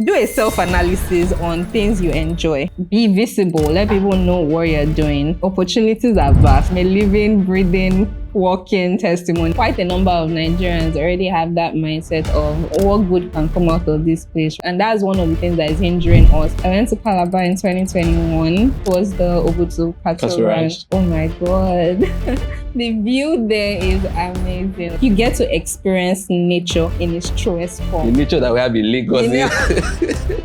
do a self-analysis on things you enjoy. Be visible. Let people know what you're doing. Opportunities are vast. I'm a living, breathing, walking testimony. Quite a number of Nigerians already have that mindset of what good can come out of this place. And that's one of the things that is hindering us. I went to Calabar in 2021. It was the Obutu Cattle Ranch. Oh my God. The view there is amazing. You get to experience nature in its truest form. The nature that we have in Lagos.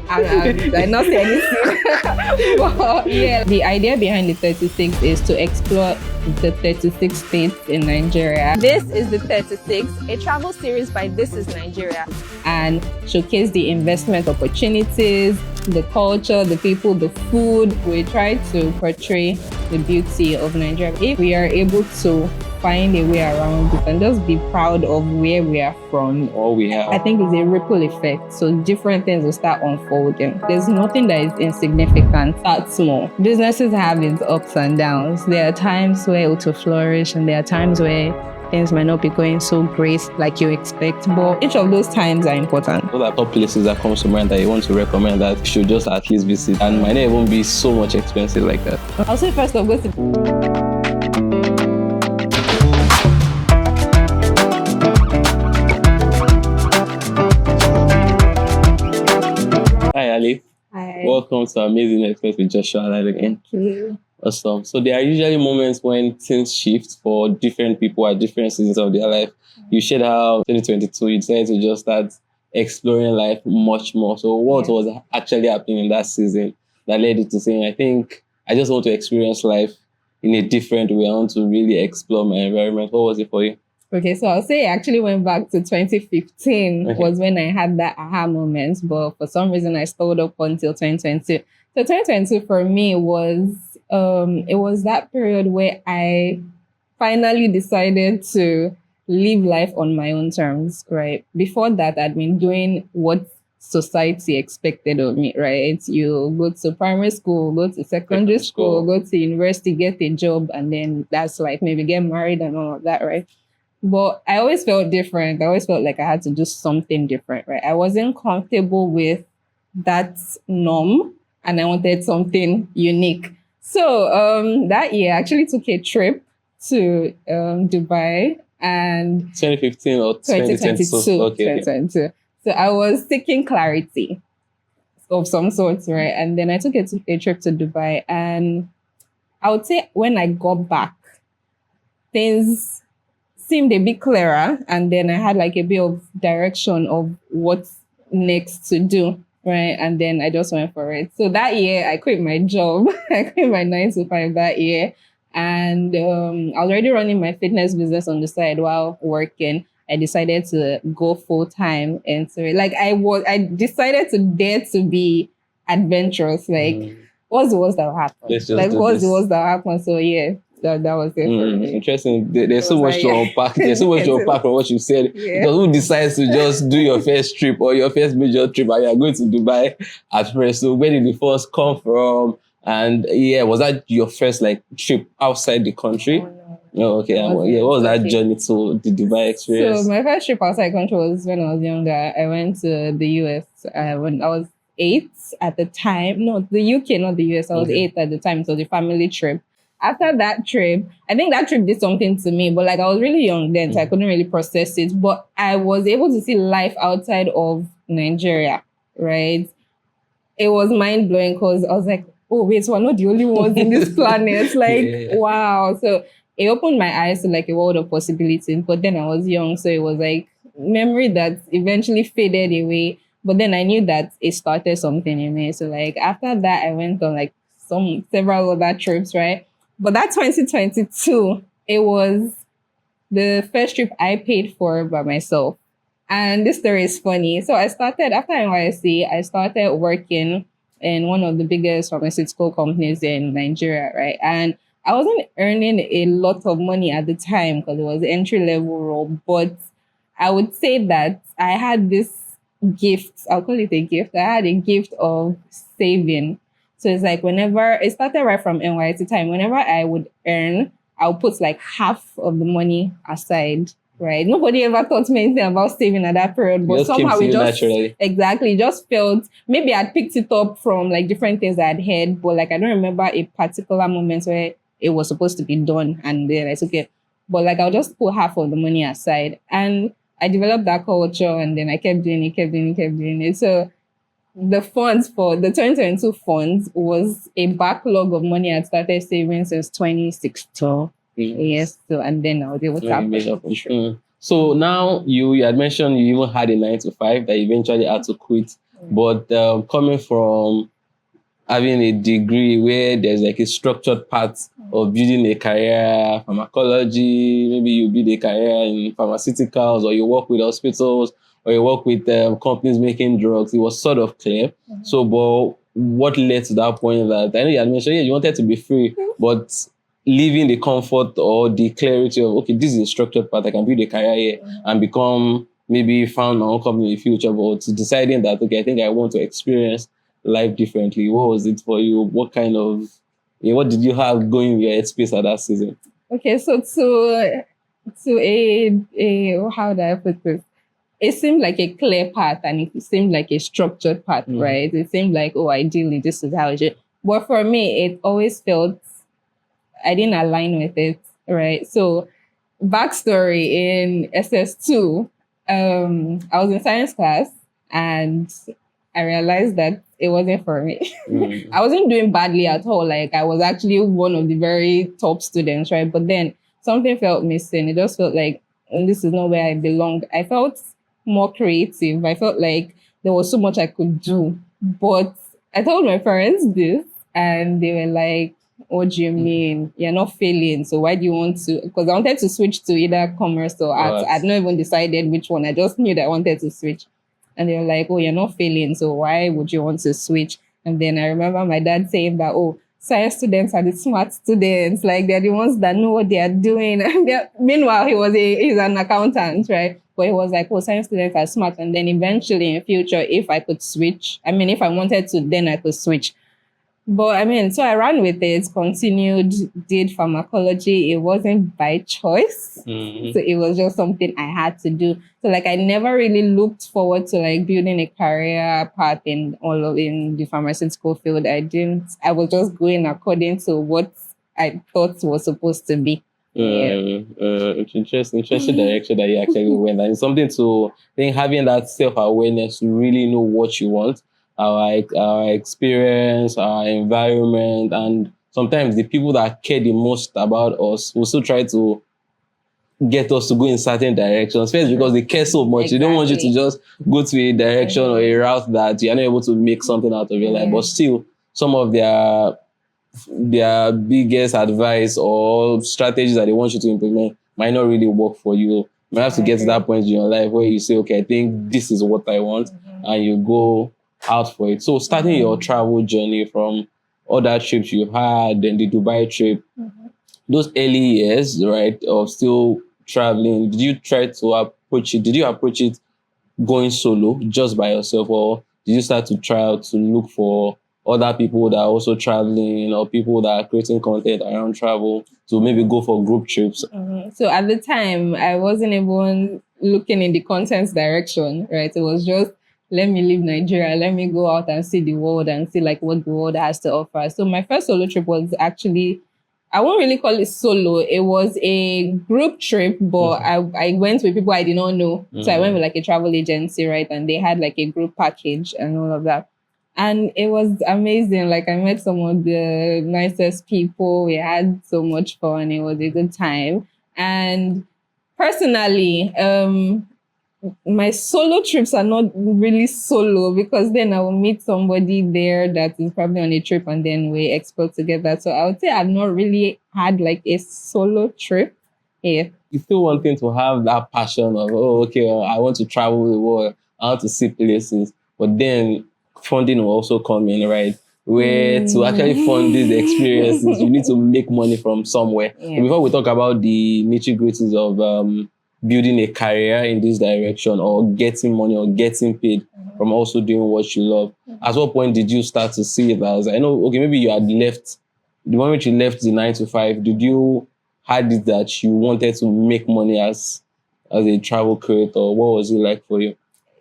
I not say anything. But yeah, the idea behind the 36 is to explore the 36 states in Nigeria. This is the 36, a travel series by This is Nigeria, and showcase the investment opportunities, the culture, the people, the food. We try to portray the beauty of Nigeria. If we are able to find a way around it and just be proud of where we are from, all we have, I think it's a ripple effect. So different things will start unfolding. There's nothing that is insignificant. Start small. Businesses have its ups and downs. There are times where it will flourish and there are times where things might not be going so great like you expect, but each of those times are important. What are top places that comes to mind that you want to recommend that you should just at least visit and might not even be so much expensive like that? I'll say first of all, go to Hi, Ali. Hi. Welcome to Amazing Express with Joshua and I again. Thank you. Awesome. So there are usually moments when things shift for different people at different seasons of their life. You shared how 2022 you decided to just start exploring life much more. So what was actually happening in that season that led you to saying, I think I just want to experience life in a different way. I want to really explore my environment. What was it for you? Okay, so I'll say I actually went back to 2015 was when I had that aha moment, but for some reason I stalled up until 2022. So 2022 for me was it was that period where I finally decided to live life on my own terms, right? Before that, I'd been doing what society expected of me, right? You go to primary school, go to secondary school, go to university, get a job, and then that's like maybe get married and all of that, right? But I always felt different. I always felt like I had to do something different, right? I wasn't comfortable with that norm and I wanted something unique. So that year I actually took a trip to Dubai and 2015 or 2022? Okay. 2022. So I was seeking clarity of some sort, right? And then I took a trip to Dubai, and I would say when I got back, things seemed a bit clearer, and then I had like a bit of direction of what's next to do, right? And then I just went for it. So that year I quit my job. I quit my 9 to 5 that year, and I was already running my fitness business on the side while working. I decided to go full time into it. Like I decided to dare to be adventurous. Like what's the worst that will happen? What's the worst that will happen? So yeah. That was it for me. Interesting. There's so much to unpack. There's so much to unpack from what you said. Because who decides to just do your first trip or your first major trip and you're going to Dubai at first? So where did the first come from? And was that your first like trip outside the country? No. Okay. What was that journey to the Dubai experience? So my first trip outside the country was when I was younger. I went to the US when I was 8 at the time. No, the UK, not the US. I was 8 at the time. So the family trip. After that trip, I think that trip did something to me, but like I was really young then, so I couldn't really process it. But I was able to see life outside of Nigeria, right? It was mind-blowing because I was like, oh, wait, so we're not the only ones in this planet. Like, wow. So it opened my eyes to like a world of possibilities. But then I was young, so it was like memory that eventually faded away. But then I knew that it started something in me. So like after that, I went on like several other trips, right? But that 2022, it was the first trip I paid for by myself. And this story is funny. So I started, after NYSC, I started working in one of the biggest pharmaceutical companies in Nigeria, right? And I wasn't earning a lot of money at the time because it was an entry-level role. But I would say that I had this gift, I'll call it a gift. I had a gift of saving. So it's like whenever, it started right from NYSC time, whenever I would earn, I'll put like half of the money aside right? Nobody ever taught me anything about saving at that period, It but just came somehow to we you just naturally. exactly just felt maybe I'd picked it up from like different things I'd heard, but like I don't remember a particular moment where it was supposed to be done, and then I took it. But like I'll just put half of the money aside, and I developed that culture, and then I kept doing it, kept doing it, kept doing it. So the funds for the 2022 funds was a backlog of money I started saving since 2016. Yes, so and then I was able to When you have made up. control. So now you had mentioned you even had a 9 to 5 that you eventually had to quit. But coming from having a degree where there's like a structured part of building a career, pharmacology, maybe you build a career in pharmaceuticals, or you work with hospitals, or you work with companies making drugs, it was sort of clear. So, but what led to that point that I know you had mentioned, yeah, you wanted to be free, but leaving the comfort or the clarity of, okay, this is a structured part, I can build a career here and become maybe found my own company in the future, but deciding that, okay, I think I want to experience life differently. What was it for you? What kind of, yeah, what did you have going in your headspace at that season? Okay, so to a how do I put this? It seemed like a clear path and it seemed like a structured path, right? It seemed like, oh, ideally this is how it should. But for me, it always felt I didn't align with it, right? So backstory in SS2, I was in science class and I realized that it wasn't for me. I wasn't doing badly at all. Like I was actually one of the very top students, right? But then something felt missing. It just felt like this is not where I belong. I felt more creative. I felt like there was so much I could do. But I told my parents this and they were like, what do you mean? You're not failing. So why do you want to? Because I wanted to switch to either commerce or arts. I'd not even decided which one. I just knew that I wanted to switch. And they were like, oh, you're not failing. So why would you want to switch? And then I remember my dad saying that, oh, science students are the smart students. Like they're the ones that know what they are doing. And meanwhile, he's an accountant, right? But he was like, oh, science students are smart. And then eventually in future, if I could switch, I mean, if I wanted to, then I could switch. But I mean, so I ran with it, continued, did pharmacology. It wasn't by choice. So it was just something I had to do. So like I never really looked forward to like building a career path in the pharmaceutical field. I was just going according to what I thought was supposed to be. It's interesting direction that you actually went. And it's something to think having that self-awareness to really know what you want, our experience, our environment, and sometimes the people that care the most about us will still try to get us to go in certain directions. First, because they care so much. They don't want you to just go to a direction or a route that you're not able to make something out of your life. But still, some of their biggest advice or strategies that they want you to implement might not really work for you. You might have to get to that point in your life where you say, okay, I think this is what I want, and you go out for it. So starting your travel journey from all that trips you had, then the Dubai trip, those early years, right, of still traveling, did you approach it going solo just by yourself, or did you start to try out to look for other people that are also traveling or people that are creating content around travel to maybe go for group trips? So at the time, I wasn't even looking in the content direction, right? It was just, let me leave Nigeria, let me go out and see the world and see like what the world has to offer. So my first solo trip was actually, I won't really call it solo. It was a group trip, but I went with people I did not know. So I went with like a travel agency, right? And they had like a group package and all of that. And it was amazing. Like I met some of the nicest people. We had so much fun. It was a good time. And personally, my solo trips are not really solo because then I will meet somebody there that is probably on a trip and then we explore together. So I would say I've not really had like a solo trip. Yeah. You still wanting to have that passion of, oh, okay, I want to travel the world, I want to see places, but then funding will also come in, right? Where to actually fund these experiences, you need to make money from somewhere. Yeah. So before we talk about the nitty-gritties of building a career in this direction or getting money or getting paid from also doing what you love, at what point did you start to see it as, I know, okay, maybe you had left, the moment you left the 9 to 5, did you had it that you wanted to make money as as a travel creator? What was it like for you?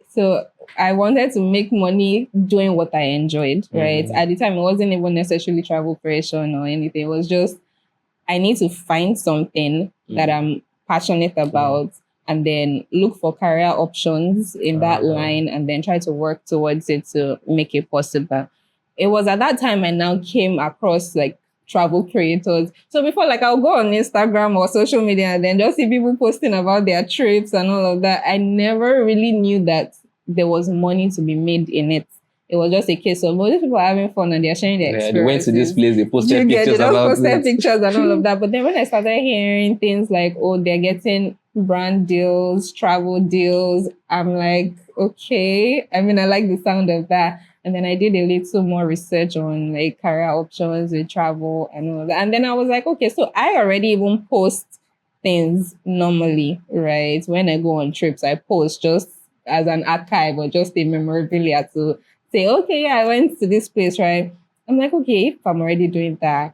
So I wanted to make money doing what I enjoyed, right? Mhm. At the time, it wasn't even necessarily travel creation or anything. It was just I need to find something that I'm passionate about and then look for career options in that line and then try to work towards it to make it possible. It was at that time I now came across like travel creators. So before, like I'll go on Instagram or social media and then just see people posting about their trips and all of that. I never really knew that there was money to be made in it. It was just a case of, well, these people are having fun and they're sharing their Yeah, they went to this experiences. place, they posted They pictures just about posted it. pictures and all of that. But then when I started hearing things like, oh, they're getting brand deals, travel deals, I'm like, okay. I mean, I like the sound of that. And then I did a little more research on like career options with travel and all that. And then I was like, okay, so I already even post things normally, right? When I go on trips, I post just as an archive or just a memorabilia to say, okay, yeah, I went to this place, right? I'm like, okay, if I'm already doing that,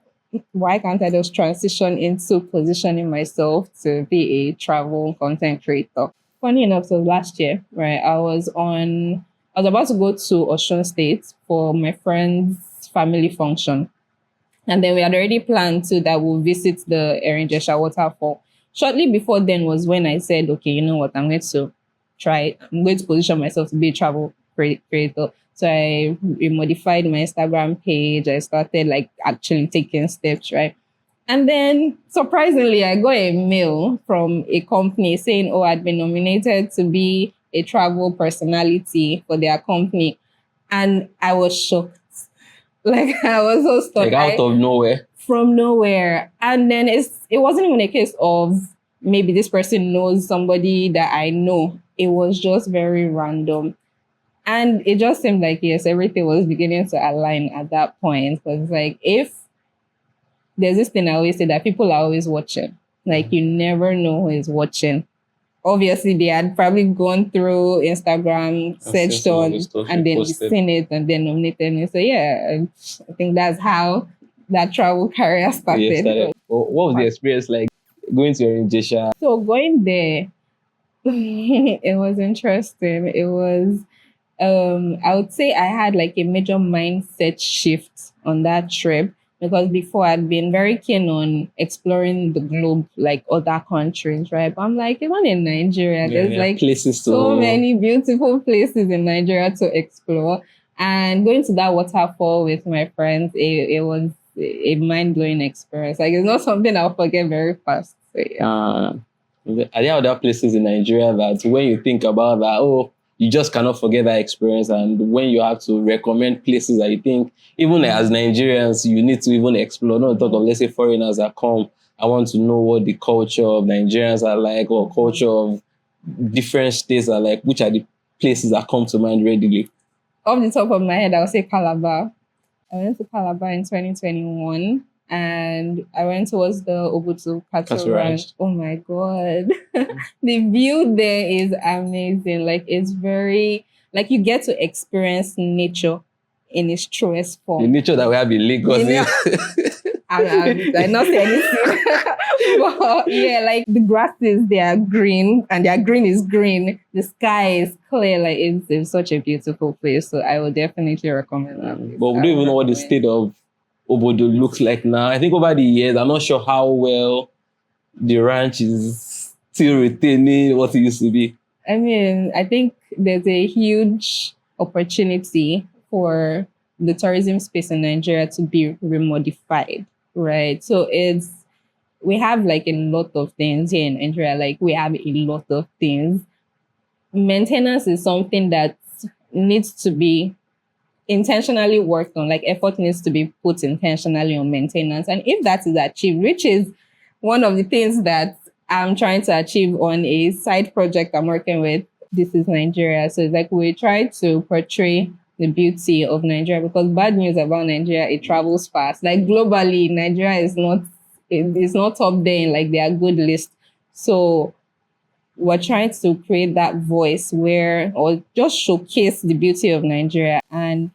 why can't I just transition into positioning myself to be a travel content creator? Funny enough, so last year, right, I was about to go to Osun State for my friend's family function. And then we had already planned to that we'll visit the Erinjesha waterfall. Shortly before then was when I said, okay, you know what, I'm going to position myself to be a travel creator. So I modified my Instagram page. I started like actually taking steps, right? And then surprisingly, I got a mail from a company saying, oh, I'd been nominated to be a travel personality for their company. And I was shocked. Like I was so stuck. Like out of nowhere. From nowhere. And then it wasn't even a case of maybe this person knows somebody that I know. It was just very random. And it just seemed like yes, everything was beginning to align at that point. Because like if there's this thing I always say that people are always watching. Like you never know who is watching. Obviously, they had probably gone through Instagram, searched on, and then seen it and then nominated me. So yeah, I think that's how that travel career started. Yeah, started. What was the experience like going to Erinjesha? So going there, it was interesting. It was I would say I had like a major mindset shift on that trip because before I'd been very keen on exploring the globe, like other countries, right? But I'm like, even in Nigeria, there's like places so many beautiful places in Nigeria to explore. And going to that waterfall with my friends, it was a mind blowing experience. Like it's not something I'll forget very fast. So, yeah. Are there other places in Nigeria that when you think about that, oh, you just cannot forget that experience? And when you have to recommend places that you think, even as Nigerians, you need to even explore, not talk of, let's say, foreigners that come, I want to know what the culture of Nigerians are like or culture of different states are like, which are the places that come to mind readily? Off the top of my head, I would say Calabar. I went to Calabar in 2021 and I went towards the Obutu Cattle Ranch. Oh my God. The view there is amazing. Like it's very, like you get to experience nature in its truest form. The nature that we have in Lagos. I not say anything. But yeah, like the grasses, they are green and their green is green. The sky is clear. Like it's such a beautiful place. So I would definitely recommend that place. But we don't even know what the state of Obodo looks like now. I think over the years, I'm not sure how well the ranch is still retaining what it used to be. I mean, I think there's a huge opportunity for the tourism space in Nigeria to be remodified, right? So we have like a lot of things here in Nigeria. Like we have a lot of things. Maintenance is something that needs to be intentionally worked on. Like effort needs to be put intentionally on maintenance. And if that is achieved, which is one of the things that I'm trying to achieve on a side project I'm working with, This is Nigeria. So it's like we try to portray the beauty of Nigeria because bad news about Nigeria, it travels fast. Like globally, Nigeria is not up there in like their good list. So we're trying to create that voice or just showcase the beauty of Nigeria. And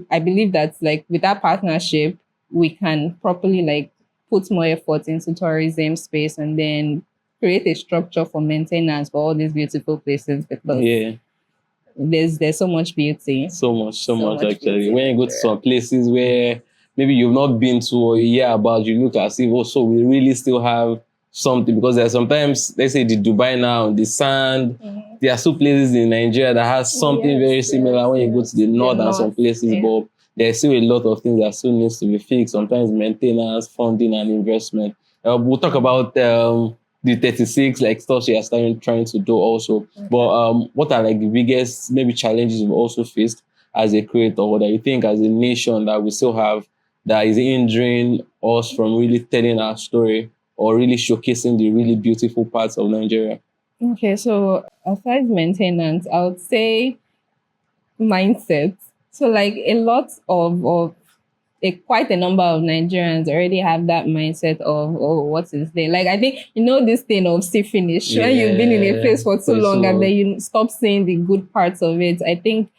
I believe that like with that partnership, we can properly like put more effort into tourism space and then create a structure for maintenance for all these beautiful places because Yeah. there's so much beauty. So much much actually. beauty When in you go to Nigeria. some places where maybe you've not been to or you hear about, you look as if also we really still have something, because there are sometimes, let's say the Dubai now, the sand, there are still places in Nigeria that has something very similar when you go to the north and some places, yeah. but there's still a lot of things that still needs to be fixed. Sometimes maintenance, funding, and investment. We'll talk about the 36 like stuff you are starting trying to do also. But what are like the biggest maybe challenges you've also faced as a creator, or that you think as a nation that we still have that is hindering us from really telling our story or really showcasing the really beautiful parts of Nigeria? Okay, so aside maintenance, I would say mindset. So like a lot of quite a number of Nigerians already have that mindset of, oh, what is there? Like I think you know this thing of see finish. When you've been in a place for too long and then you stop seeing the good parts of it. I think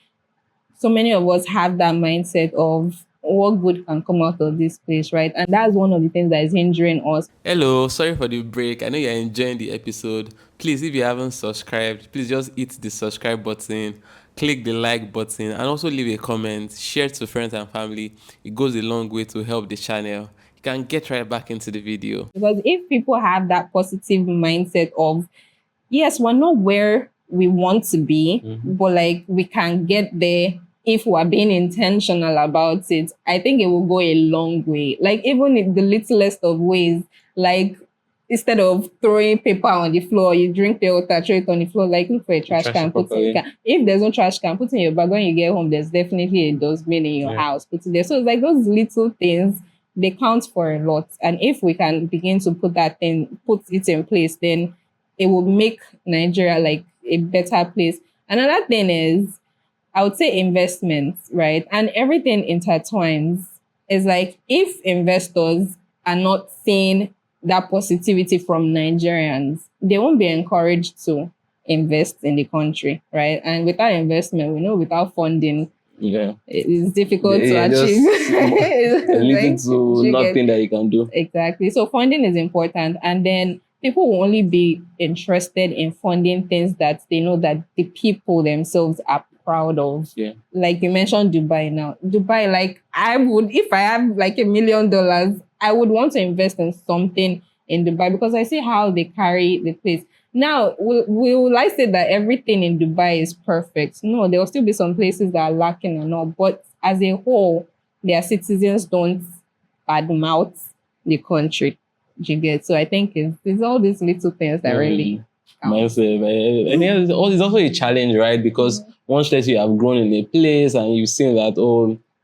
so many of us have that mindset of what good can come out of this place, right? And that's one of the things that is hindering us. Hello, sorry for the break. I know you're enjoying the episode. Please, if you haven't subscribed, please just hit the subscribe button, click the like button, and also leave a comment. Share to friends and family. It goes a long way to help the channel. You can get right back into the video. Because if people have that positive mindset of, yes, we're not where we want to be, but like we can get there if we're being intentional about it, I think it will go a long way. Like even in the littlest of ways, like instead of throwing paper on the floor, you drink the water, throw it on the floor, like look for a trash trash can, it put it in. properly. If there's no trash can, put it in your bag. When you get home, there's definitely a dustbin in your house, put it there. So it's like those little things, they count for a lot. And if we can begin to put it in place, then it will make Nigeria like a better place. Another thing is, I would say investments, right? And everything intertwines. It's like if investors are not seeing that positivity from Nigerians, they won't be encouraged to invest in the country, right? And without investment, we know without funding, Yeah. it's difficult to Yeah, just achieve. little to you get- nothing that you can do. Exactly. So funding is important. And then people will only be interested in funding things that they know that the people themselves are proud of. Yeah. Like you mentioned Dubai now. Dubai, like I would, if I have like $1 million, I would want to invest in something in Dubai because I see how they carry the place. Now, will I say that everything in Dubai is perfect? No, there will still be some places that are lacking and all. But as a whole, their citizens don't badmouth the country. You get? So I think it's all these little things that really count. Myself. I think it's also a challenge, right? Because once that you have grown in a place and you've seen that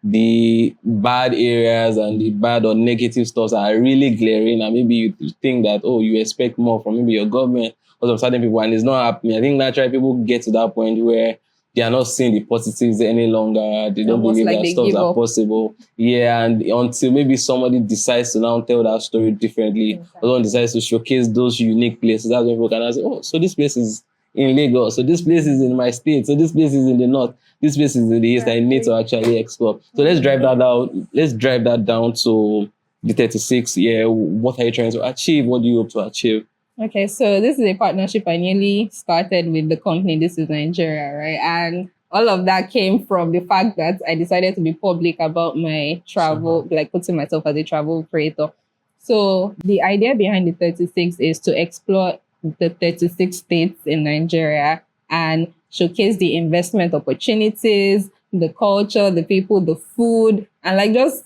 the bad areas and the bad or negative stuff are really glaring, and maybe you think that you expect more from maybe your government or some certain people, and it's not happening. I think naturally people get to that point where they are not seeing the positives any longer. They don't Almost believe like that they stuff give are up. possible. Yeah, and until maybe somebody decides to now tell that story differently, or someone decides to showcase those unique places, that's when people can say, oh, so this place is in Lagos, so this place is in my state, so this place is in the north, this place is in the east. I need to actually explore. So let's drive that out. Let's drive that down to the 36. Yeah, what are you trying to achieve? What do you hope to achieve? Okay, so this is a partnership I nearly started with the company. This is Nigeria, right? And all of that came from the fact that I decided to be public about my travel, like putting myself as a travel creator. So the idea behind the 36 is to explore the 36 states in Nigeria and showcase the investment opportunities, the culture, the people, the food, and like just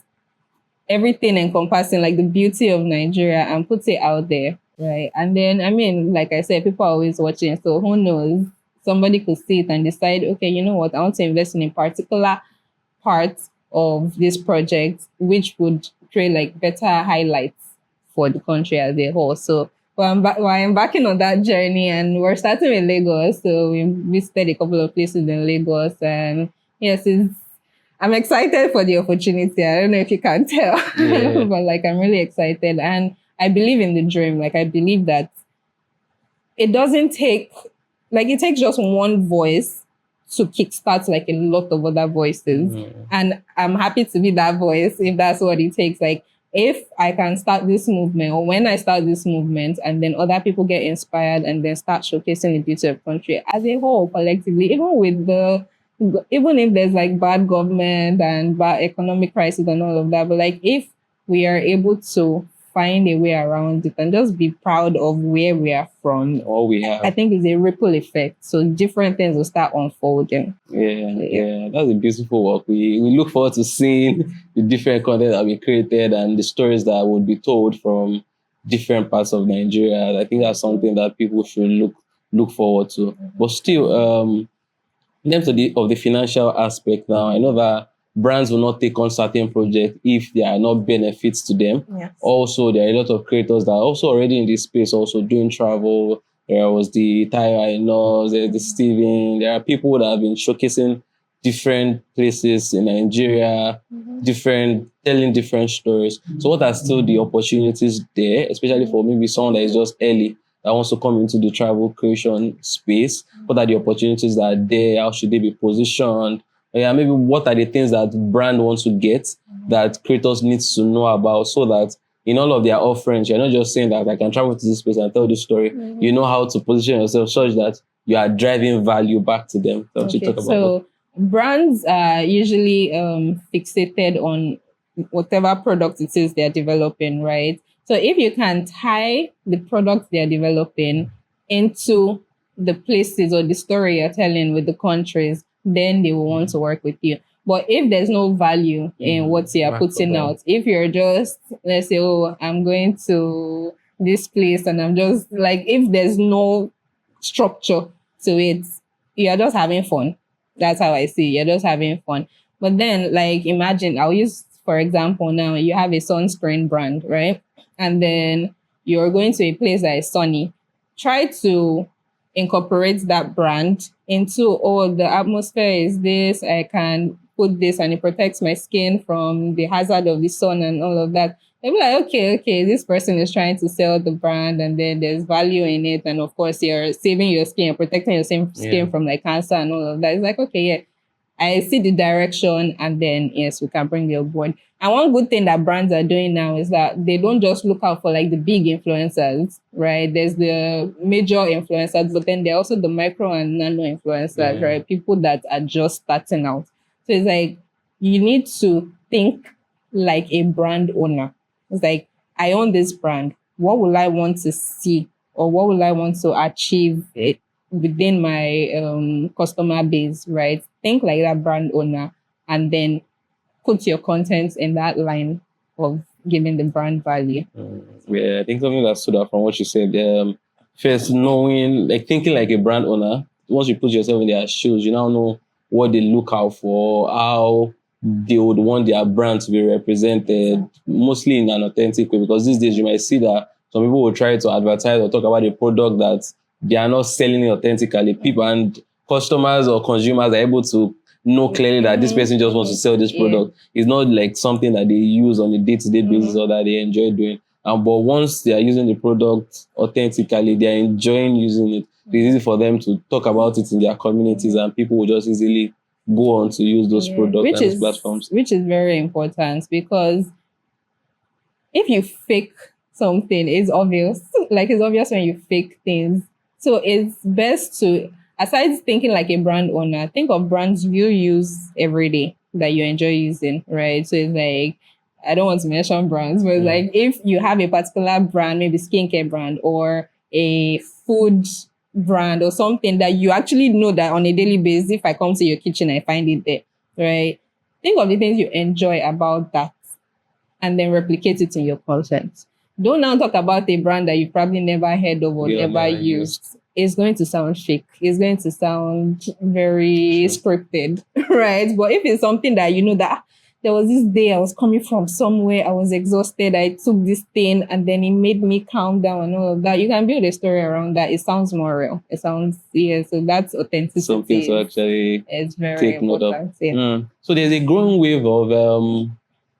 everything encompassing like the beauty of Nigeria and put it out there, right? And then, I mean, like I said, people are always watching. So who knows? Somebody could see it and decide, okay, you know what? I want to invest in a particular part of this project, which would create like better highlights for the country as a whole. So we're embarking on that journey and we're starting with Lagos. So we visited a couple of places in Lagos and yes, I'm excited for the opportunity. I don't know if you can tell, but like I'm really excited and I believe in the dream. Like I believe that it doesn't take, like it takes just one voice to kickstart like a lot of other voices. And I'm happy to be that voice if that's what it takes. Like if I can start this movement, or when I start this movement, and then other people get inspired and then start showcasing the beauty of the country as a whole, collectively, even if there's like bad government and bad economic crisis and all of that, but like if we are able to find a way around it and just be proud of where we are from, All we have. I think it's a ripple effect. So different things will start unfolding. Yeah, that's a beautiful work. We look forward to seeing the different content that we created and the stories that would be told from different parts of Nigeria. I think that's something that people should look forward to. But still, in terms of the financial aspect now, I know that brands will not take on certain projects if there are not benefits to them. Yes. Also, there are a lot of creators that are also already in this space, also doing travel. There was the Tyra Inos, there's the Steven. There are people that have been showcasing different places in Nigeria, telling different stories. So what are still the opportunities there, especially for maybe someone that is just early, that wants to come into the travel creation space? What are the opportunities that are there? How should they be positioned? Yeah, maybe what are the things that brand wants to get that creators need to know about, so that in all of their offerings, you're not just saying that I can travel to this place and tell this story. You know how to position yourself such that you are driving value back to them. Don't you talk about so brands are usually fixated on whatever product it is they're developing, right? So if you can tie the product they're developing into the places or the story you're telling with the countries, then they will want to work with you. But if there's no value in what you're Work for putting them. out, if you're just, let's say, oh, I'm going to this place and I'm just like, if there's no structure to it, you're just having fun. That's how I see it. You're just having fun. But then, like, imagine, I'll use, for example, now you have a sunscreen brand, right? And then you're going to a place that is sunny. Try to incorporate that brand into, oh, the atmosphere is this, I can put this and it protects my skin from the hazard of the sun and all of that. They'll be like, okay, this person is trying to sell the brand and then there's value in it. And of course, you're saving your skin, you're protecting your skin Yeah. from like cancer and all of that. It's like, okay, yeah, I see the direction and then, yes, we can bring you aboard. And one good thing that brands are doing now is that they don't just look out for like the big influencers, right? There's the major influencers, but then there are also the micro and nano influencers, Yeah. right? People that are just starting out. So it's like, you need to think like a brand owner. It's like, I own this brand. What will I want to see, or what will I want to achieve within my customer base, right? Think like that brand owner and then put your content in that line of giving the brand value. Yeah, I think something that stood out from what you said. First, knowing, like thinking like a brand owner. Once you put yourself in their shoes, you now know what they look out for, how they would want their brand to be represented, mostly in an authentic way. Because these days you might see that some people will try to advertise or talk about a product that they are not selling it authentically. People and customers or consumers are able to know clearly that this person just wants to sell this product. It's not like something that they use on a day-to-day basis or that they enjoy doing. But once they are using the product authentically, they are enjoying using it. It's easy for them to talk about it in their communities, and people will just easily go on to use those products and those platforms. Which is very important, because if you fake something, it's obvious. Like, it's obvious when you fake things. So it's best to, aside thinking like a brand owner, think of brands you use every day that you enjoy using, right? So it's like, I don't want to mention brands, but like if you have a particular brand, maybe skincare brand or a food brand or something that you actually know that on a daily basis, if I come to your kitchen, I find it there, right? Think of the things you enjoy about that and then replicate it in your content. Don't now talk about a brand that you probably never heard of or never used. It's going to sound fake. It's going to sound very scripted, right? But if it's something that you know that there was this day I was coming from somewhere, I was exhausted, I took this thing and then it made me calm down and all of that, you can build a story around that. It sounds more real. It sounds, so that's authenticity. Something to actually it's very take note of. important. Yeah. So there's a growing wave of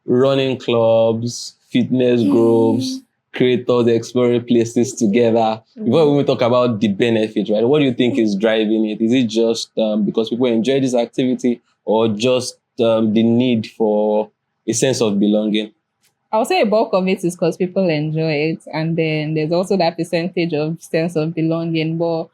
running clubs, fitness groups, creators exploring places together. Before we talk about the benefits, right? What do you think is driving it? Is it just because people enjoy this activity, or just the need for a sense of belonging? I'll say a bulk of it is because people enjoy it, and then there's also that percentage of sense of belonging. But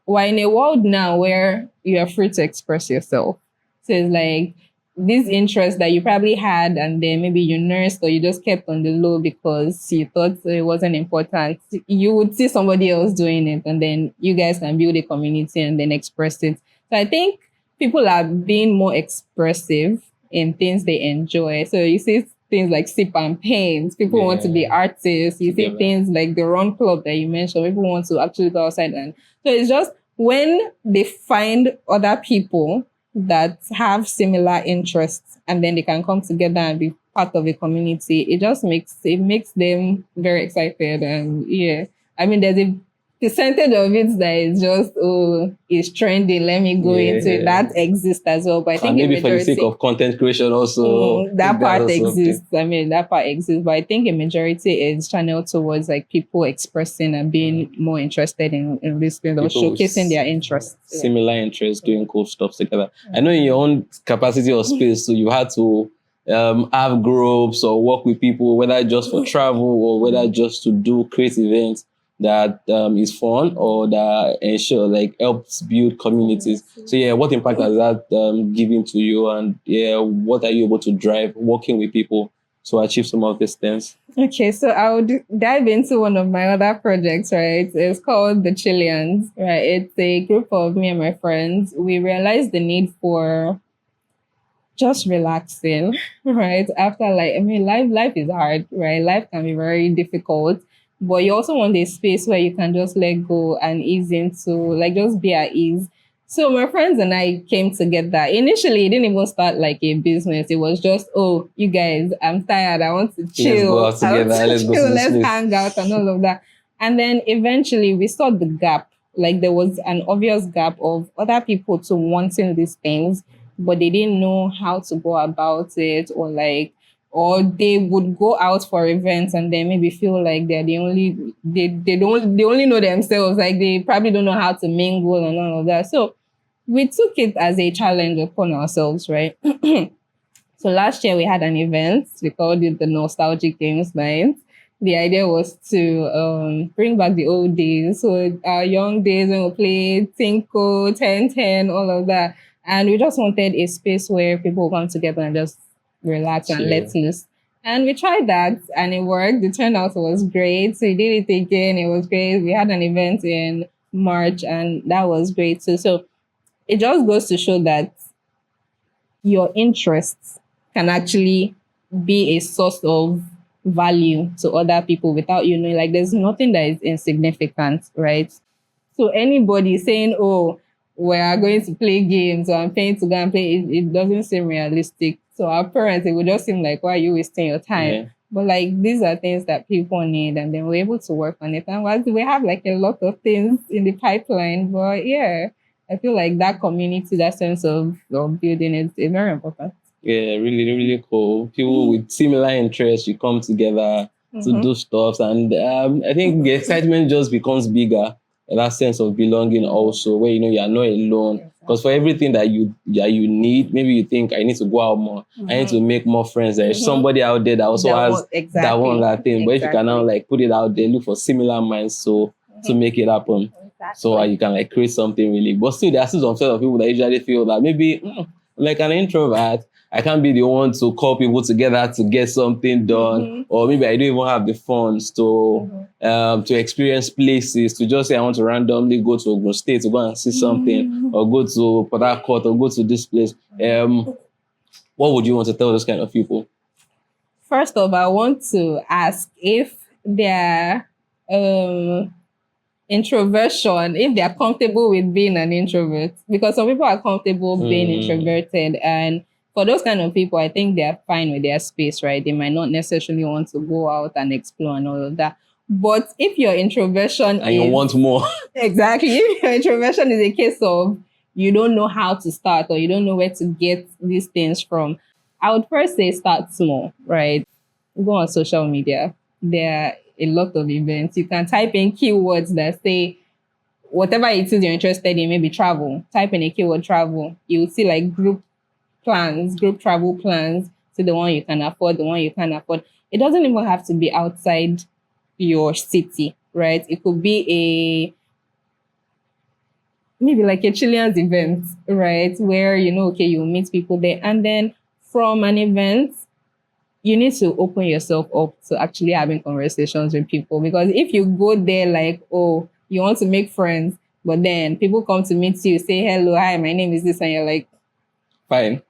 we're in a world now where you are free to express yourself. So it's like this interest that you probably had, and then maybe you nursed or you just kept on the low because you thought it wasn't important. You would see somebody else doing it, and then you guys can build a community and then express it. So I think people are being more expressive in things they enjoy. So you see things like sip and paint. People want to be Yeah. artists. You see Together. things like the run club that you mentioned. People want to actually go outside, and so it's just when they find other people that have similar interests, and then they can come together and be part of a community, it makes them very excited. And yeah, I mean, there's a percentage of it that is just, oh, it's trending, let me go into it. Yeah. That exists as well, but I think And a maybe for the sake majority, of content creation also. that that's part also okay. exists. I mean, that part exists, but I think a majority is channeled towards like people expressing and being more interested in this field or People with showcasing their interests. similar interests, doing cool stuff together. I know in your own capacity or space, so you had to have groups or work with people, whether just for travel or whether just to do create events that is fun or that ensure like helps build communities. So yeah, what impact has that given to you, and yeah, what are you able to drive working with people to achieve some of these things? Okay, so I would dive into one of my other projects, right? It's called the Chileans, right? It's a group of me and my friends. We realized the need for just relaxing, right? After like, I mean, life is hard, right? Life can be very difficult, but you also want a space where you can just let go and ease into, like, just be at ease. So my friends and I came together. Initially, it didn't even start like a business. It was just, oh, you guys, I'm tired. I want to Let's go chill. out I want together. to Let's go chill. to this Let's place. hang out and all of that. And then eventually we saw the gap. Like there was an obvious gap of other people to wanting these things, but they didn't know how to go about it, or like, or they would go out for events and then maybe feel like they're the only they only know themselves, like they probably don't know how to mingle and all of that. So we took it as a challenge upon ourselves, right? So last year we had an event. We called it the Nostalgic Games Night. The idea was to bring back the old days, so our young days when we played Tinko, 1010, all of that. And we just wanted a space where people would come together and just relax and Chill. let loose. And we tried that and it worked. The turnout was great. So we did it again. It was great. We had an event in March and that was great too. So it just goes to show that your interests can actually be a source of value to other people without you knowing. Like there's nothing that is insignificant, right? So anybody saying, oh, we are going to play games or I'm paying to go and play, it doesn't seem realistic. So our parents, it would just seem like, why are you wasting your time? Yeah. But like these are things that people need, and then we're able to work on it. And we have like a lot of things in the pipeline. But yeah, I feel like that community, that sense of building is very important. Yeah, really, really cool. People with similar interests, you come together to do stuff, and I think the excitement just becomes bigger. And that sense of belonging also, where you know you are not alone. Because for everything that you need, maybe you think I need to go out more, I need to make more friends. There's somebody out there that also That has one- exactly. that one that thing. But if you can now Exactly. like put it out there, look for similar minds, so to make it happen. So you can like create something really. But still, there are still some sort of people that usually feel that maybe like an introvert, I can't be the one to call people together to get something done, or maybe I don't even have the funds to experience places, to just say I want to randomly go to Ogun State to go and see something, or go to Port Harcourt, or go to this place. What would you want to tell those kind of people? First off, I want to ask if their introversion, if they are comfortable with being an introvert, because some people are comfortable being introverted, and for those kind of people, I think they're fine with their space, right? They might not necessarily want to go out and explore and all of that. But if your introversion And you want more. exactly, if your introversion is a case of you don't know how to start or you don't know where to get these things from, I would first say start small, right? Go on social media. There are a lot of events. You can type in keywords that say whatever it is you're interested in, maybe travel. Type in a keyword travel. You will see like group travel plans. see the one you can afford, the one you can't afford. It doesn't even have to be outside your city, right? It could be maybe like a Chilean's event, right? Where okay, you meet people there. And then from an event, you need to open yourself up to actually having conversations with people. Because if you go there like, oh, you want to make friends, but then people come to meet you, say hello, hi, my name is this, and you're like, Fine.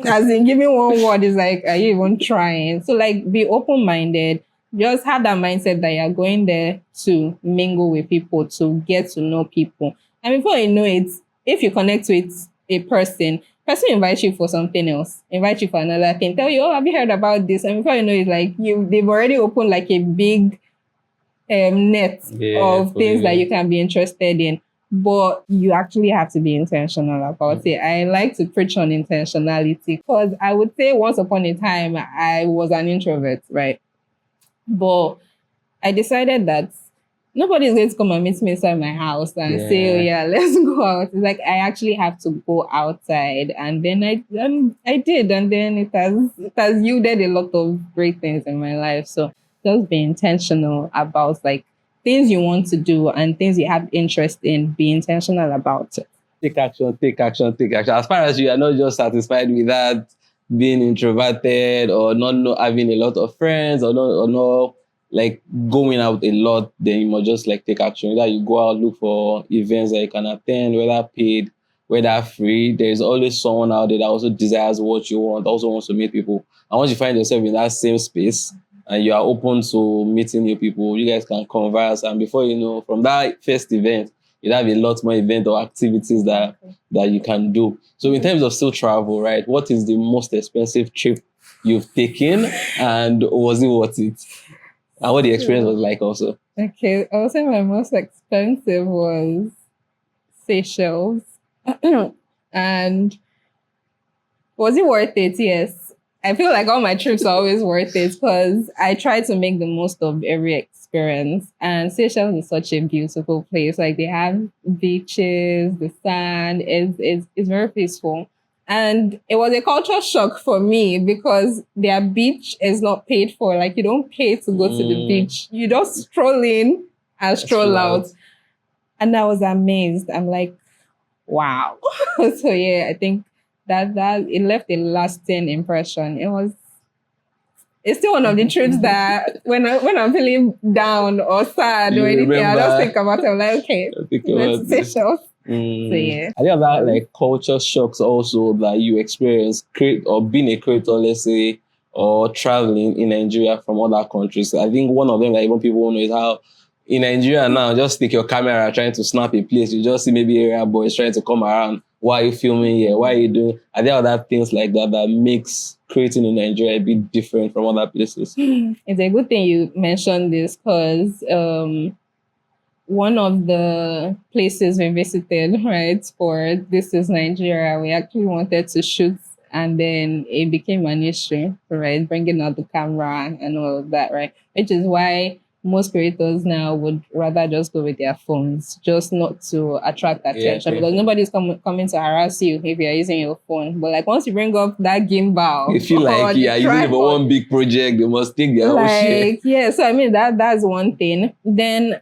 as in giving one word is like, are you even trying? So like be open-minded. Just have that mindset that you're going there to mingle with people, to get to know people. And before you know it, if you connect with a person invites you for something else, invite you for another thing, tell you, oh, have you heard about this? And before you know it, like they've already opened like a big net of things that you can be interested in. But you actually have to be intentional about it. I like to preach on intentionality because I would say once upon a time I was an introvert, right? But I decided that nobody's going to come and meet me inside my house and say, oh yeah, let's go out. It's like I actually have to go outside. And then I did. And then it has yielded a lot of great things in my life. So just be intentional about like things you want to do and things you have interest in. Be intentional about it. Take action, take action, take action. As far as you are not just satisfied with that, being introverted or not having a lot of friends or not like going out a lot, then you must just like take action. Either you go out, look for events that you can attend, whether paid, whether free. There's always someone out there that also desires what you want, also wants to meet people. And once you find yourself in that same space and you are open to meeting new people, you guys can converse. And before you know, from that first event, you'll have a lot more event or activities that you can do. So in terms of still travel, right, what is the most expensive trip you've taken and was it worth it? And what the experience was like also. Okay, I would say my most expensive was Seychelles. And was it worth it? Yes. I feel like all my trips are always worth it because I try to make the most of every experience. And Seychelles is such a beautiful place. Like they have beaches, the sand, it's very peaceful. And it was a culture shock for me because their beach is not paid for. Like you don't pay to go to the beach. You just stroll in and stroll out. And I was amazed. I'm like, wow. So yeah, I think that it left a lasting impression. It's still one of the trips that when I'm feeling down or sad or anything, I just think about it. I'm like, okay, let's Seychelles. So yeah. Are there other like culture shocks also that you experience or being a creator, let's say, or traveling in Nigeria from other countries? I think one of them that even people know is how in Nigeria now, just take your camera trying to snap a place. You just see maybe area boys trying to come around. Why are you filming here? Why are you doing? Are there other things like that that makes creating in Nigeria a bit different from other places? It's a good thing you mentioned this because one of the places we visited, right, for This Is Nigeria, we actually wanted to shoot and then it became an issue, right, bringing out the camera and all of that, right, which is why most creators now would rather just go with their phones, just not to attract attention because nobody's coming to harass you if you're using your phone. But like once you bring up that gimbal, you feel like you're using it for one big project, they must think their own share. Yeah, so I mean that's one thing. Then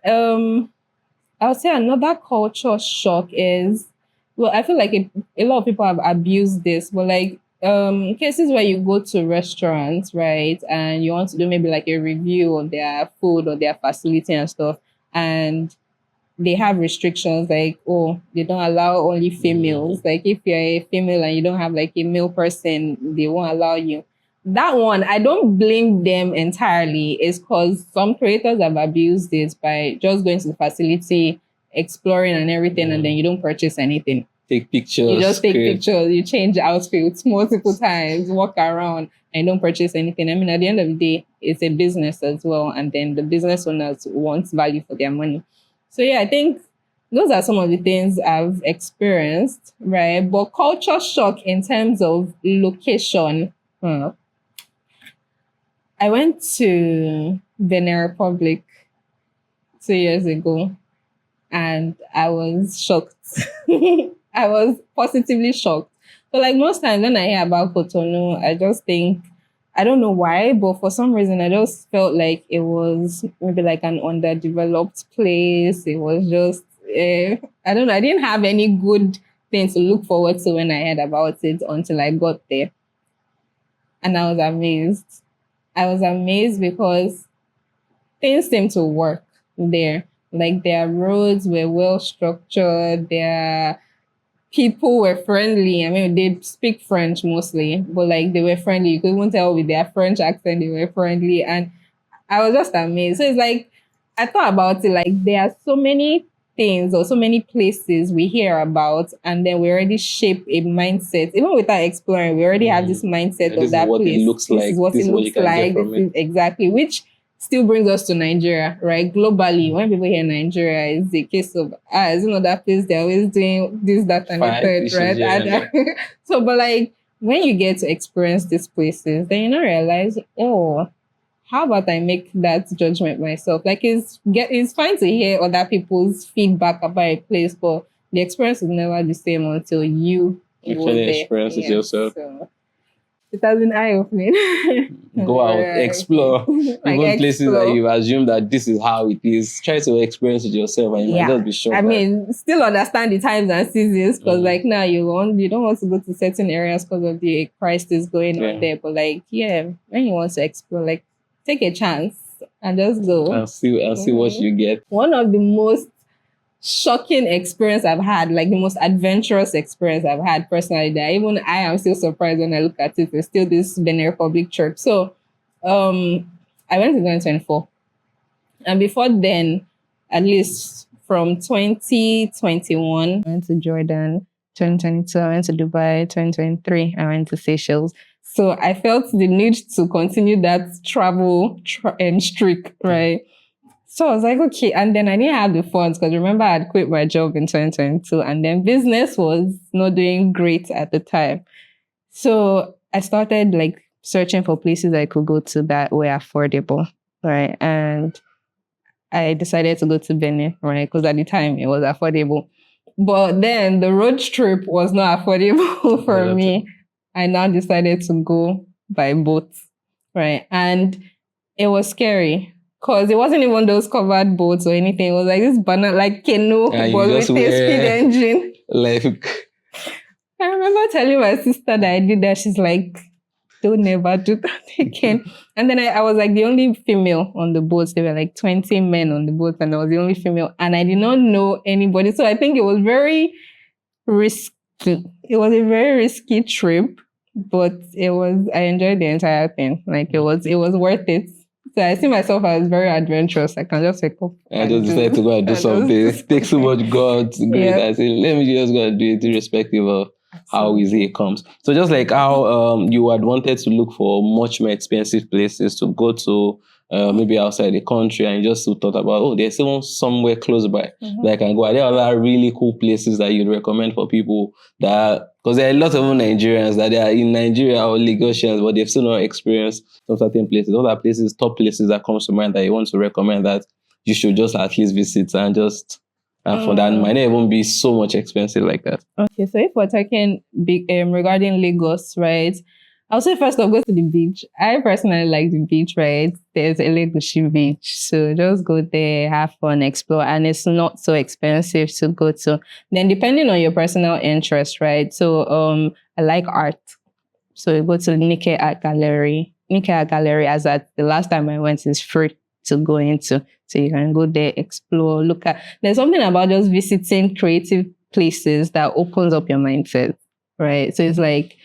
I would say another culture shock is, well, I feel like a lot of people have abused this, but like cases where you go to restaurants, right, and you want to do maybe like a review of their food or their facility and stuff, and they have restrictions like, oh, they don't allow only females. Like if you're a female and you don't have like a male person, they won't allow you. That one, I don't blame them entirely. It's because some creators have abused it by just going to the facility, exploring and everything, and then you don't purchase anything. Take pictures. You just take pictures, you change outfits multiple times, walk around, and don't purchase anything. I mean, at the end of the day, it's a business as well. And then the business owners want value for their money. So yeah, I think those are some of the things I've experienced, right? But culture shock in terms of location. I went to Benin Republic 2 years ago and I was shocked. I was positively shocked. So like most times when I hear about Cotonou, I just think I don't know why, but for some reason, I just felt like it was maybe like an underdeveloped place. It was just, I don't know. I didn't have any good thing to look forward to when I heard about it until I got there. And I was amazed. I was amazed because things seem to work there. Like their roads were well structured, their people were friendly. I mean, they speak French mostly, but like they were friendly. You could even tell with their French accent they were friendly. And I was just amazed. So it's like, I thought about it like there are so many things or so many places we hear about, and then we already shape a mindset. Even without exploring, we already have this mindset And of this is that what it place. looks This like. is what This it is what you looks can get like. This from it. is exactly, which still brings us to Nigeria, right? Globally, when people hear Nigeria, it's a case of, it's another place they're always doing this, that, and the Five third, issues right? here and And, there. so, but like, when you get to experience these places, then you now realize, oh, how about I make that judgment myself? Like it's fine to hear other people's feedback about a place, but the experience is never the same until you go Actually there. experience it Yes, yourself. so it has been eye-opening. Go out, Very explore. eye-opening. Like Even places that explore. you assume that this is how it is. Try to experience it yourself, and you might Yeah. just be shocked. I that- mean, still understand the times and seasons because, like, now you don't want to go to certain areas because of the crisis going Yeah. on there. But like, yeah, when you want to explore, like, take a chance and just go. and see what you get. One of the most shocking experience I've had, like the most adventurous experience I've had personally, that even I am still surprised when I look at it. It's still this Benin Republic trip. So, I went to 2024, and before then, at least from 2021, I went to Jordan. 2022, I went to Dubai. 2023, I went to Seychelles. So I felt the need to continue that travel streak, right? So I was like, okay. And then I didn't have the funds because remember I had quit my job in 2022, and then business was not doing great at the time. So I started like searching for places I could go to that were affordable, right? And I decided to go to Benin, right? Because at the time it was affordable. But then the road trip was not affordable for Yeah, me. I now decided to go by boat, right? And it was scary because it wasn't even those covered boats or anything. It was like this banana, like canoe, And you but just with a speed wear engine. like I remember telling my sister that I did that. She's like, don't never do that again. And then I was like the only female on the boat. There were like 20 men on the boat, and I was the only female. And I did not know anybody. So I think it was very risky. It was a very risky trip, but I enjoyed the entire thing. Like it was worth it. So I see myself as very adventurous. I can just wake up I just decided to go and do something. It takes so much God to do it. I say, let me just go and do it irrespective of how easy it comes. So just like how you had wanted to look for much more expensive places to go to, maybe outside the country, and you just thought about, oh, there's someone somewhere close by that I can go. Are there other really cool places that you'd recommend for people that, because there are a lot of Nigerians that they are in Nigeria or Lagosians, but they've still not experienced some certain places. What are places, top places that comes to mind that you want to recommend that you should just at least visit and just for that might not even be so much expensive like that. Okay, so if we're talking big regarding Lagos, right? I'll say first off, go to the beach. I personally like the beach, right? There's a Legoshi beach. So just go there, have fun, explore, and it's not so expensive to go to. Then depending on your personal interest, right? So I like art. So you go to Nikkei Art Gallery. Nikkei Art Gallery, as at the last time I went, is free to go into. So you can go there, explore, look at. There's something about just visiting creative places that opens up your mindset, right? So it's like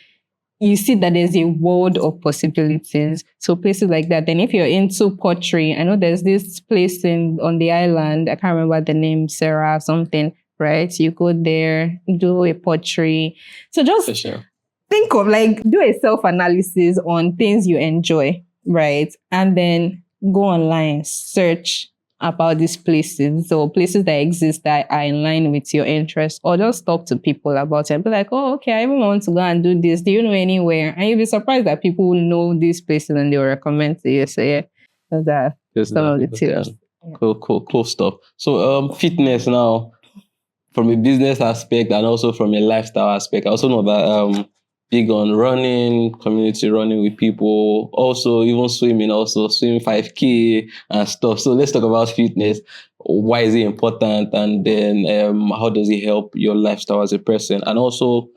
you see that there's a world of possibilities. So places like that. Then if you're into pottery, I know there's this place on the island. I can't remember the name, Sarah something, right? You go there, do a pottery. So just For sure. think of like do a self-analysis on things you enjoy, right? And then go online, search about these places. So places that exist that are in line with your interests, or just talk to people about it and be like, oh, okay, I even want to go and do this. Do you know anywhere? And you'll be surprised that people know these places and they'll recommend to you. So yeah, those are some of the tips. Cool stuff. So fitness now, from a business aspect and also from a lifestyle aspect. I also know that big on running, community running with people, also even swimming, also swim 5K and stuff. So let's talk about fitness. Why is it important? And then how does it help your lifestyle as a person? And also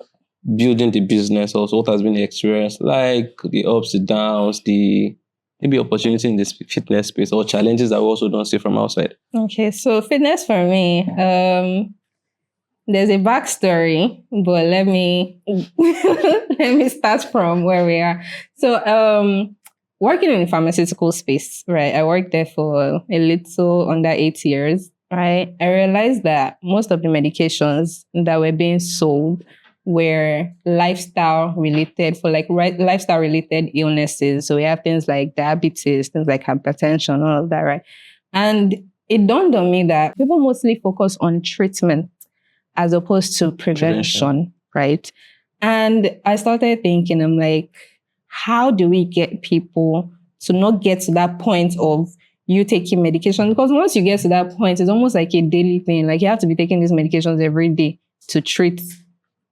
building the business also. What has been the experience like, the ups, the downs, the maybe opportunity in this fitness space or challenges that we also don't see from outside? Okay, so fitness for me, there's a backstory, but let me let me start from where we are. So, working in the pharmaceutical space, right? I worked there for a little under 8 years, right? I realized that most of the medications that were being sold were lifestyle related for lifestyle related illnesses. So we have things like diabetes, things like hypertension, all of that, right? And it dawned on me that people mostly focus on treatment as opposed to prevention, right? And I started thinking, I'm like, how do we get people to not get to that point of you taking medication? Because once you get to that point, it's almost like a daily thing. Like you have to be taking these medications every day to treat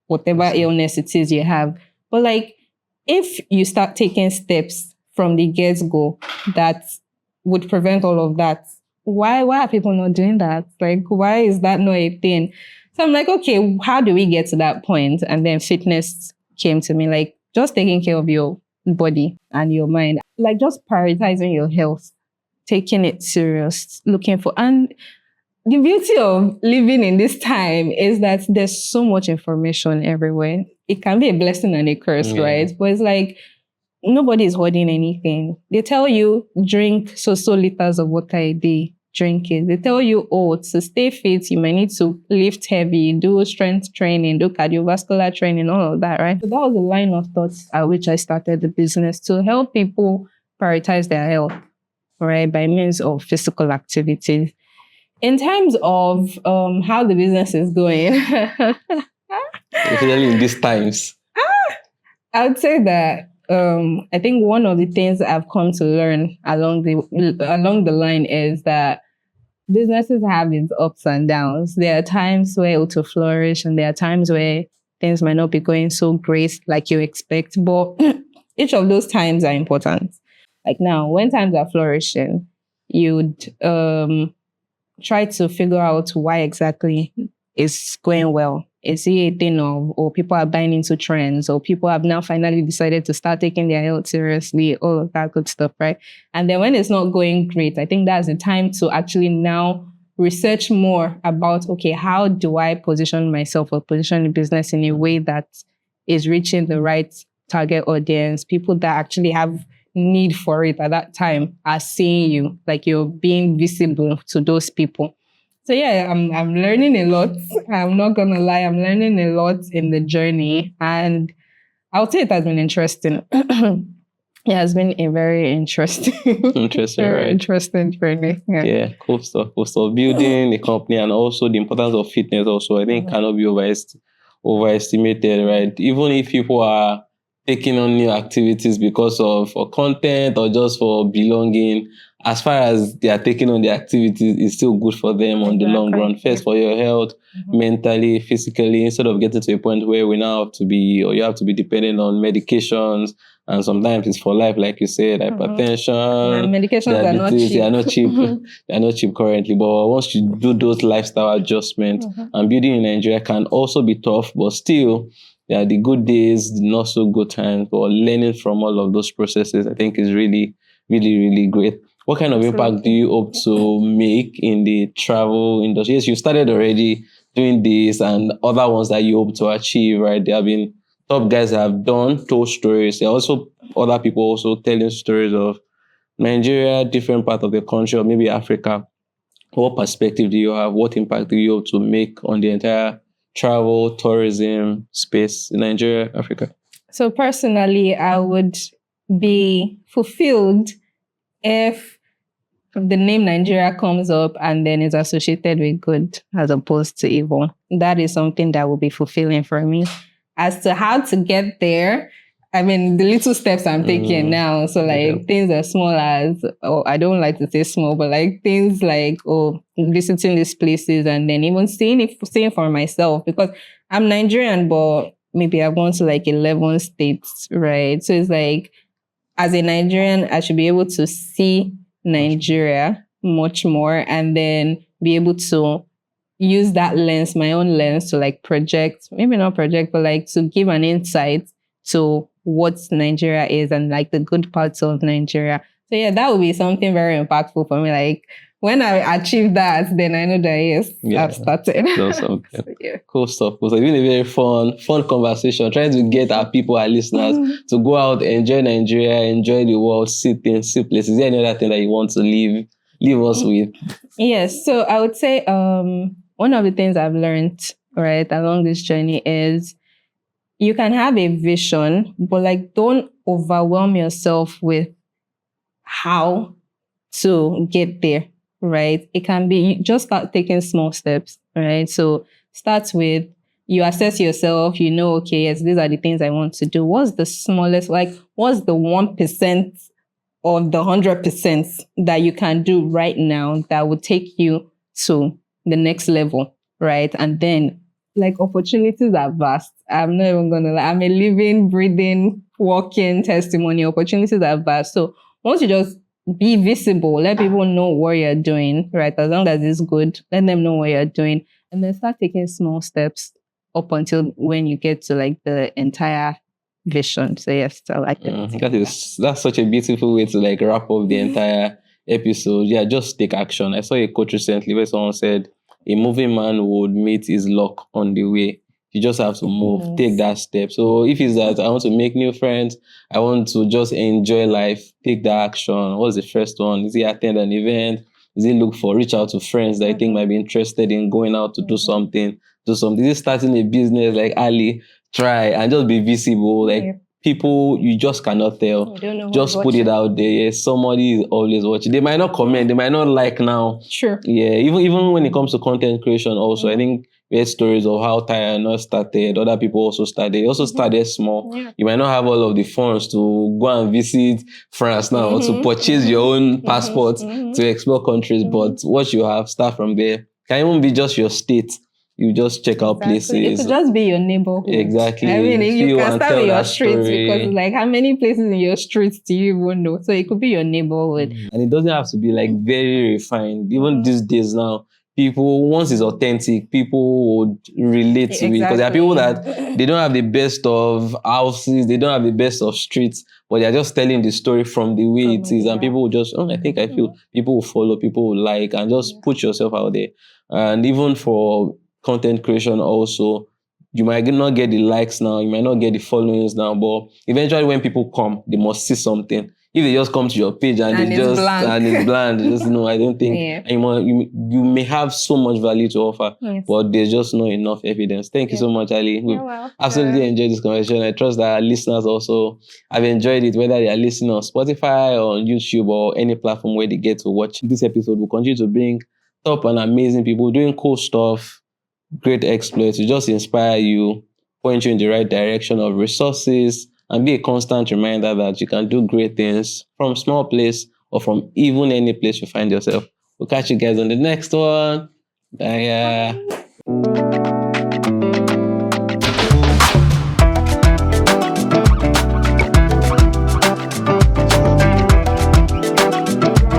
whatever illness it is you have. But like, if you start taking steps from the get-go that would prevent all of that, why are people not doing that? Like, why is that not a thing? So I'm like, okay, how do we get to that point? And then fitness came to me, like just taking care of your body and your mind, like just prioritizing your health, taking it serious, looking for, and the beauty of living in this time is that there's so much information everywhere. It can be a blessing and a curse, right? But it's like nobody is hoarding anything. They tell you drink so liters of water a day. Drink it. They tell you, to stay fit, you may need to lift heavy, do strength training, do cardiovascular training, all of that, right? So that was the line of thoughts at which I started the business, to help people prioritize their health, right, by means of physical activities. In terms of how the business is going, especially in these times, I would say that I think one of the things that I've come to learn along the line is that businesses have its ups and downs. There are times where it will flourish, and there are times where things might not be going so great like you expect. But each of those times are important. Like now, when times are flourishing, you'd try to figure out why exactly it's going well. Is it a thing of, or people are buying into trends, or people have now finally decided to start taking their health seriously, all of that good stuff, right? And then when it's not going great, I think that's the time to actually now research more about, okay, how do I position myself or position the business in a way that is reaching the right target audience, people that actually have need for it at that time are seeing you, like you're being visible to those people. So yeah, I'm learning a lot. I'm not gonna lie, I'm learning a lot in the journey, and I would say it has been interesting. It has been a very interesting, right? Interesting journey. Yeah, cool stuff. Cool stuff. Building a company, and also the importance of fitness. Also, I think cannot be overestimated, right? Even if people are taking on new activities because of for content or just for belonging, as far as they are taking on the activities, it's still good for them on the long run. First, for your health, mentally, physically, instead of getting to a point where we now have to be, or you have to be dependent on medications, and sometimes it's for life, like you said, hypertension, medications diabetes. They are not cheap. They are not cheap currently. But once you do those lifestyle adjustments, and building in Nigeria can also be tough, but still, there are the good days, the not so good times, but learning from all of those processes, I think is really, really, really great. What kind of impact do you hope to make in the travel industry? Yes, you started already doing this and other ones that you hope to achieve, right? There have been top guys that have told stories. There are also other people also telling stories of Nigeria, different part of the country, or maybe Africa. What perspective do you have? What impact do you hope to make on the entire travel, tourism space in Nigeria, Africa? So personally, I would be fulfilled if the name Nigeria comes up and then is associated with good as opposed to evil. That is something that will be fulfilling for me. As to how to get there, I mean, the little steps I'm taking now. So like things as small as, I don't like to say small, but like things like, visiting these places and then even seeing for myself, because I'm Nigerian, but maybe I've gone to like 11 states, right? So it's like, as a Nigerian, I should be able to see Nigeria much more and then be able to use that lens, my own lens, to like project, maybe not project, but like to give an insight to what Nigeria is and like the good parts of Nigeria. So yeah, that would be something very impactful for me. Like when I achieve that, then I know that yes, I've started. Awesome. So, yeah. Cool stuff. It was been a very fun conversation. Trying to get our people, our listeners, to go out, enjoy Nigeria, enjoy the world, see things, see places. Is there any other thing that you want to leave us with? Yes. So I would say one of the things I've learned, right, along this journey is you can have a vision, but like don't overwhelm yourself with how to get there, right? It can be, you just start taking small steps, right? So start with, you assess yourself, you know, okay, yes, these are the things I want to do. What's the smallest, like, what's the 1% of the 100% that you can do right now that would take you to the next level, right? And then, like, opportunities are vast. I'm not even gonna lie. I'm a living, breathing, walking testimony. Opportunities are vast. So once you just be visible, let people know what you're doing, right? As long as it's good, let them know what you're doing, and then start taking small steps up until when you get to like the entire vision. So yes, I like that. That's such a beautiful way to like wrap up the entire episode. Yeah, just take action. I saw a quote recently where someone said, "A moving man would meet his luck on the way." You just have to move, take that step. So if it's that I want to make new friends, I want to just enjoy life, take the action. What's the first one? Is it attend an event? Is it reach out to friends that I think might be interested in going out to do something? Is it starting a business like Ali? Try and just be visible. Like people, you just cannot tell. Just put it out there. Somebody is always watching. They might not comment. They might not like now. Sure. Yeah. Even when it comes to content creation, also, I think we had stories of how Tyana started. Other people also started. They also started small. Yeah. You might not have all of the funds to go and visit France now or to purchase your own passport to explore countries. But what you have, start from there. Can even be just your state. You just check out places. It could just be your neighborhood. Exactly. I mean, you can start with your streets story. because like how many places in your streets do you even know? So it could be your neighborhood. And it doesn't have to be like very refined. Even these days now, people, once it's authentic, people would relate to it. Because there are people that they don't have the best of houses, they don't have the best of streets, but they're just telling the story from the way it is. And people will just, I feel people will follow, people will like, and just put yourself out there. And even for content creation also, you might not get the likes now, you might not get the followings now, but eventually when people come, they must see something. If they just come to your page and it's bland, just I don't think you may have so much value to offer, but there's just not enough evidence. Thank you so much, Ali. We've absolutely enjoyed this conversation. I trust that our listeners also have enjoyed it, whether they are listening on Spotify or on YouTube or any platform where they get to watch this episode. We'll continue to bring top and amazing people doing cool stuff, great exploits to just inspire you, point you in the right direction of resources, and be a constant reminder that you can do great things from small place or from even any place you find yourself. We'll catch you guys on the next one. Bye.